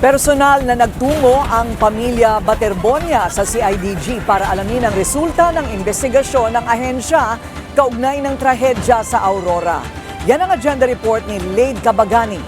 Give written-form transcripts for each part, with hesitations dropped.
Personal na nagtungo ang pamilya Baterbonia sa CIDG para alamin ang resulta ng investigasyon ng ahensya kaugnay ng trahedya sa Aurora. Yan ang agenda report ni Lade Cabagani.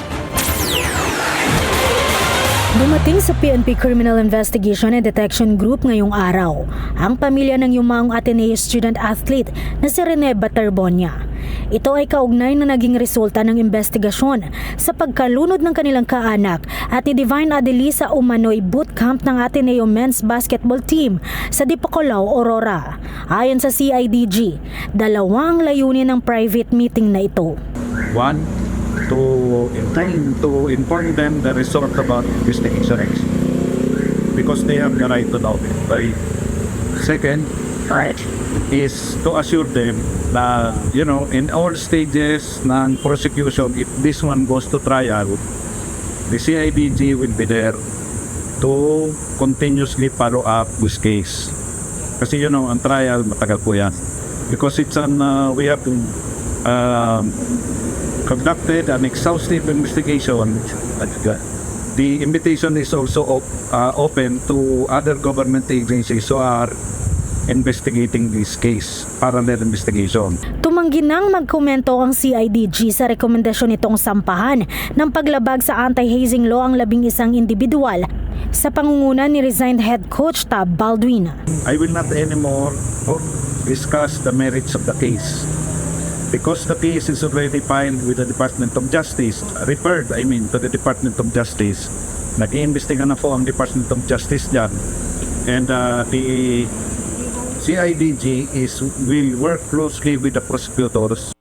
Dumating sa PNP Criminal Investigation and Detection Group ngayong araw ang pamilya ng yumaong Ateneo student athlete na si Rene Baterbonia. Ito ay kaugnay na naging resulta ng investigasyon sa pagkalunod ng kanilang kaanak at ni Divine Adelisa umano'y bootcamp ng Ateneo men's basketball team sa Dipakolaw, Aurora. Ayon sa CIDG, dalawang layunin ng private meeting na ito. One, to inform them the result about investigation because they have the right to know it. Right? Second, is to assure them na, in all stages ng prosecution, if this one goes to trial, the CIDG will be there to continuously follow up this case. Kasi, ang trial, matagal po yan. Because it's we have to conducted an exhaustive investigation. The invitation is also open to other government agencies who are investigating this case, parallel investigation. Tumanggi nang magkomento ang CIDG sa rekomendasyon nitong sampahan ng paglabag sa anti-hazing law ang 11 individual sa pangunguna ni resigned head coach Tab Baldwin. I will not anymore discuss the merits of the case. Because the case is already filed with the Department of Justice, referred, to the Department of Justice. Nag-iimbestiga na po ang Department of Justice dyan. And the CIDG will work closely with the prosecutors.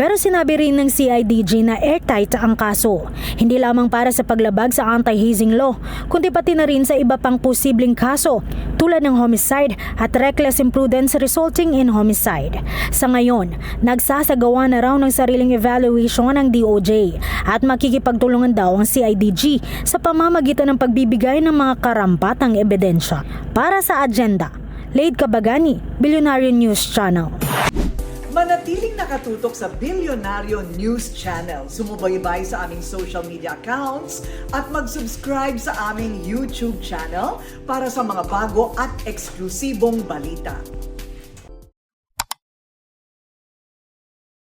Pero sinabi rin ng CIDG na airtight ang kaso. Hindi lamang para sa paglabag sa anti-hazing law, kundi pati na rin sa iba pang posibleng kaso tulad ng homicide at reckless imprudence resulting in homicide. Sa ngayon, nagsasagawa na raw ng sariling evaluation ng DOJ at makikipagtulungan daw ang CIDG sa pamamagitan ng pagbibigay ng mga karampatang ebidensya. Para sa agenda, Lade Cabagani, Billionaire News Channel. Manatiling nakatutok sa Billionaire News Channel. Sumubaybay sa aming social media accounts at mag-subscribe sa aming YouTube channel para sa mga bago at eksklusibong balita.